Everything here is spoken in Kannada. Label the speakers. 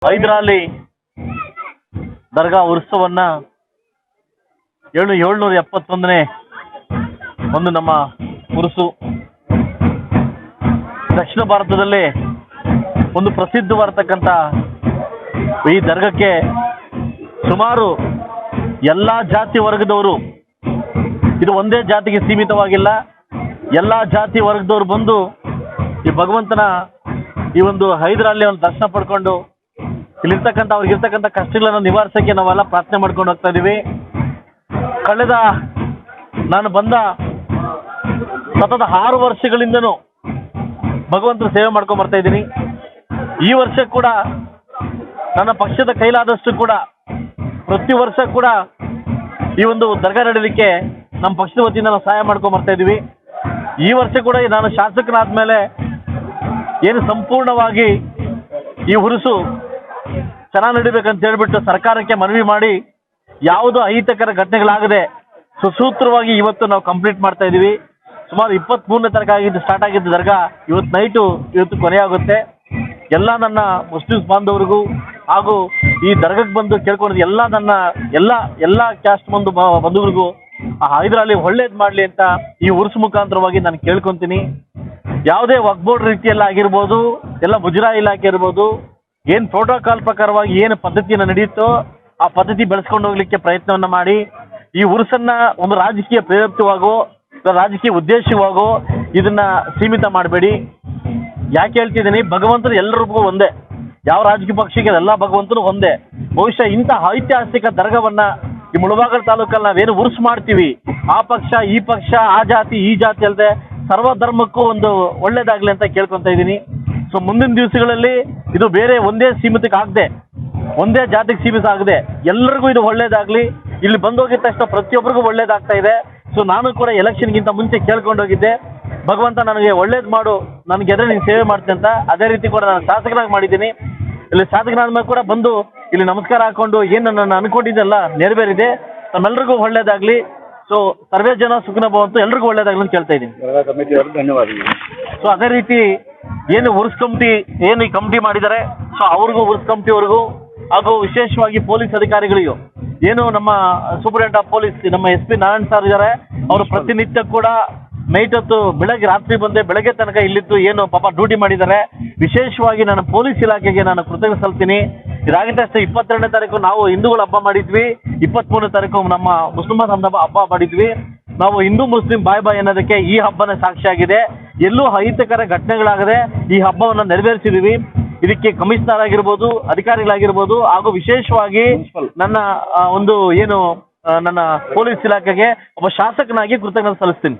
Speaker 1: ಹೈದರಾಲಿ ದರ್ಗಾ ಉತ್ಸವನ್ನ 771ನೇ ಒಂದು ನಮ್ಮ ಉರುಸು. ದಕ್ಷಿಣ ಭಾರತದಲ್ಲಿ ಒಂದು ಪ್ರಸಿದ್ಧವಾಗಿರ್ತಕ್ಕಂಥ ಈ ದರ್ಗಕ್ಕೆ ಸುಮಾರು ಎಲ್ಲ ಜಾತಿ ವರ್ಗದವರು, ಇದು ಒಂದೇ ಜಾತಿಗೆ ಸೀಮಿತವಾಗಿಲ್ಲ, ಎಲ್ಲ ಜಾತಿ ವರ್ಗದವರು ಬಂದು ಈ ಭಗವಂತನ ಈ ಒಂದು ಹೈದರಾಲಿ ಒಂದು ದರ್ಶನ ಪಡ್ಕೊಂಡು ಇಲ್ಲಿರ್ತಕ್ಕಂಥ ಅವ್ರಿಗಿರ್ತಕ್ಕಂಥ ಕಷ್ಟಗಳನ್ನು ನಿವಾರಿಸೋಕ್ಕೆ ನಾವೆಲ್ಲ ಪ್ರಾರ್ಥನೆ ಮಾಡ್ಕೊಂಡು ಹೋಗ್ತಾ ಇದ್ದೀವಿ. ಕಳೆದ ನಾನು ಬಂದ ಸತತ 6 ವರ್ಷಗಳಿಂದನೂ ಭಗವಂತನ ಸೇವೆ ಮಾಡ್ಕೊಂಡು ಬರ್ತಾ ಇದ್ದೀನಿ. ಈ ವರ್ಷ ಕೂಡ ನನ್ನ ಪಕ್ಷದ ಕೈಲಾದಷ್ಟು ಕೂಡ ಪ್ರತಿ ವರ್ಷ ಕೂಡ ಈ ಒಂದು ದರ್ಗಾ ನಡೀಲಿಕ್ಕೆ ನಮ್ಮ ಪಕ್ಷದ ವತಿಯಿಂದ ನಾವು ಸಹಾಯ ಮಾಡ್ಕೊಂಡು ಬರ್ತಾ ಇದ್ದೀವಿ. ಈ ವರ್ಷ ಕೂಡ ನಾನು ಶಾಸಕನಾದ ಮೇಲೆ ಏನು ಸಂಪೂರ್ಣವಾಗಿ ಈ ಹುರುಸು ಚೆನ್ನಾಗಿ ನಡಿಬೇಕಂತ ಹೇಳ್ಬಿಟ್ಟು ಸರ್ಕಾರಕ್ಕೆ ಮನವಿ ಮಾಡಿ ಯಾವುದೋ ಅಹಿತಕರ ಘಟನೆಗಳಾಗದೆ ಸುಸೂತ್ರವಾಗಿ ಇವತ್ತು ನಾವು ಕಂಪ್ಲೀಟ್ ಮಾಡ್ತಾ ಇದ್ದೀವಿ. ಸುಮಾರು 23ನೇ ತಾರೀಕು ಆಗಿದ್ದು ಸ್ಟಾರ್ಟ್ ಆಗಿದ್ದು ದರ್ಗಾ ಇವತ್ತು ನೈಟು ಇವತ್ತು ಕೊನೆಯಾಗುತ್ತೆ. ಎಲ್ಲ ನನ್ನ ಮುಸ್ಲಿಮ್ಸ್ ಬಾಂಧವರಿಗೂ ಹಾಗೂ ಈ ದರ್ಗಾಕ್ಕೆ ಬಂದು ಕೇಳ್ಕೊಂಡಿದ್ದು ಎಲ್ಲ ನನ್ನ ಎಲ್ಲ ಕ್ಯಾಸ್ಟ್ ಬಂಧುಗಳಿಗೂ ಆ ಹೈದರಾಲಿ ಒಳ್ಳೇದು ಮಾಡಲಿ ಅಂತ ಈ ಉರ್ಸು ಮುಖಾಂತರವಾಗಿ ನಾನು ಕೇಳ್ಕೊತೀನಿ. ಯಾವುದೇ ವಕ್ಫ್ ಬೋರ್ಡ್ ರೀತಿಯಲ್ಲ ಆಗಿರ್ಬೋದು, ಎಲ್ಲ ಮುಜರಾಯಿ ಇಲಾಖೆ ಇರ್ಬೋದು, ಏನು ಪ್ರೋಟೋಕಾಲ್ ಪ್ರಕಾರವಾಗಿ ಏನು ಪದ್ಧತಿಯನ್ನು ನಡೆಯುತ್ತೋ ಆ ಪದ್ಧತಿ ಬೆಳೆಸ್ಕೊಂಡು ಹೋಗ್ಲಿಕ್ಕೆ ಪ್ರಯತ್ನವನ್ನು ಮಾಡಿ ಈ ಉರುಸನ್ನ ಒಂದು ರಾಜಕೀಯ ಪ್ರೇರಿತವಾಗೋ ರಾಜಕೀಯ ಉದ್ದೇಶವಾಗೋ ಇದನ್ನ ಸೀಮಿತ ಮಾಡಬೇಡಿ. ಯಾಕೆ ಹೇಳ್ತಿದ್ದೀನಿ, ಭಗವಂತರು ಎಲ್ಲರಿಗೂ ಒಂದೇ, ಯಾವ ರಾಜಕೀಯ ಪಕ್ಷಕ್ಕೆ ಎಲ್ಲ ಭಗವಂತನು ಒಂದೇ. ಬಹುಶಃ ಇಂಥ ಐತಿಹಾಸಿಕ ದರ್ಗವನ್ನ ಈ ಮುಳಬಾಗಿಲು ತಾಲೂಕಲ್ಲಿ ನಾವೇನು ಉರುಸು ಮಾಡ್ತೀವಿ, ಆ ಪಕ್ಷ ಈ ಪಕ್ಷ ಆ ಜಾತಿ ಈ ಜಾತಿ ಅಲ್ಲದೆ ಸರ್ವ ಧರ್ಮಕ್ಕೂ ಒಂದು ಒಳ್ಳೇದಾಗ್ಲಿ ಅಂತ ಕೇಳ್ಕೊತಾ ಇದ್ದೀನಿ. ಸೊ ಮುಂದಿನ ದಿವಸಗಳಲ್ಲಿ ಇದು ಬೇರೆ ಒಂದೇ ಸೀಮಿತಕ್ಕೆ ಆಗದೆ, ಒಂದೇ ಜಾತಿಗೆ ಸೀಮಿತ ಆಗದೆ ಎಲ್ಲರಿಗೂ ಇದು ಒಳ್ಳೇದಾಗ್ಲಿ. ಇಲ್ಲಿ ಬಂದೋಗಿದ ತಕ್ಷಣ ಪ್ರತಿಯೊಬ್ಬರಿಗೂ ಒಳ್ಳೇದಾಗ್ತಾ ಇದೆ. ಸೊ ನಾನು ಕೂಡ ಎಲೆಕ್ಷನ್ಗಿಂತ ಮುಂಚೆ ಕೇಳ್ಕೊಂಡೋಗಿದ್ದೆ, ಭಗವಂತ ನನಗೆ ಒಳ್ಳೇದು ಮಾಡು, ನನಗೆ ಎದುರು ನೀನು ಸೇವೆ ಮಾಡ್ತೀನಿ ಅಂತ. ಅದೇ ರೀತಿ ಕೂಡ ನಾನು ಶಾಸಕನಾಗಿ ಮಾಡಿದ್ದೀನಿ. ಇಲ್ಲಿ ಶಾಸಕನಾದ ಮೇಲೆ ಕೂಡ ಬಂದು ಇಲ್ಲಿ ನಮಸ್ಕಾರ ಹಾಕೊಂಡು ಏನು ನಾನು ಅನ್ಕೊಂಡಿದ್ದೆಲ್ಲ ನೆರವೇರಿದೆ. ನಮ್ಮೆಲ್ರಿಗೂ ಒಳ್ಳೇದಾಗ್ಲಿ. ಸೊ ಸರ್ವೇ ಜನ ಸುಖನ ಭವಂತು, ಎಲ್ರಿಗೂ ಒಳ್ಳೇದಾಗ್ಲಿ ಅಂತ ಕೇಳ್ತಾ ಇದ್ದೀನಿ.
Speaker 2: ಧನ್ಯವಾದಗಳು.
Speaker 1: ಸೊ ಅದೇ ರೀತಿ ಏನು ಉರ್ಸ್ ಕಮಿಟಿ ಏನು ಈ ಕಮಿಟಿ ಮಾಡಿದ್ದಾರೆ, ಸೊ ಅವ್ರಿಗೂ ಉರ್ಸ್ ಕಮಿಟಿವರೆಗೂ ಹಾಗೂ ವಿಶೇಷವಾಗಿ ಪೊಲೀಸ್ ಅಧಿಕಾರಿಗಳಿಗೂ, ಏನು ನಮ್ಮ ಸೂಪರಿಂಟೆಂಡೆಂಟ್ ಆಫ್ ಪೊಲೀಸ್ ನಮ್ಮ SP ನಾರಾಯಣ್ ಸರ್ ಇದ್ದಾರೆ, ಅವರು ಪ್ರತಿನಿತ್ಯ ಕೂಡ ನೈಟ್ ಹೊತ್ತು ಬೆಳಗ್ಗೆ ರಾತ್ರಿ ಬಂದೆ ಬೆಳಗ್ಗೆ ತನಕ ಇಲ್ಲಿದ್ದು ಏನು ಪಾಪ ಡ್ಯೂಟಿ ಮಾಡಿದ್ದಾರೆ. ವಿಶೇಷವಾಗಿ ನಾನು ಪೊಲೀಸ್ ಇಲಾಖೆಗೆ ನಾನು ಕೃತಜ್ಞತೆ ಸಲ್ಲಿಸ್ತೀನಿ. ಇದಾಗಿದ್ದ ಅಷ್ಟೇ 22ನೇ ತಾರೀಕು ನಾವು ಹಿಂದೂಗಳು ಹಬ್ಬ ಮಾಡಿದ್ವಿ, 23ನೇ ತಾರೀಕು ನಮ್ಮ ಮುಸ್ಲಿಮರ ಹಬ್ಬ ಮಾಡಿದ್ವಿ. ನಾವು ಹಿಂದೂ ಮುಸ್ಲಿಂ ಬಾಯ್ ಅನ್ನೋದಕ್ಕೆ ಈ ಹಬ್ಬನೇ ಸಾಕ್ಷಿಯಾಗಿದೆ. ಎಲ್ಲೂ ಅಹಿತಕರ ಘಟನೆಗಳಾಗದೆ ಈ ಹಬ್ಬವನ್ನು ನೆರವೇರಿಸಿದೀವಿ. ಇದಕ್ಕೆ ಕಮಿಷನರ್ ಆಗಿರ್ಬೋದು, ಅಧಿಕಾರಿಗಳಾಗಿರ್ಬೋದು ಹಾಗೂ ವಿಶೇಷವಾಗಿ ನನ್ನ ಒಂದು ಏನು ನನ್ನ ಪೊಲೀಸ್ ಇಲಾಖೆಗೆ ಒಬ್ಬ ಶಾಸಕನಾಗಿ ಕೃತಜ್ಞತೆ ಸಲ್ಲಿಸ್ತೀನಿ.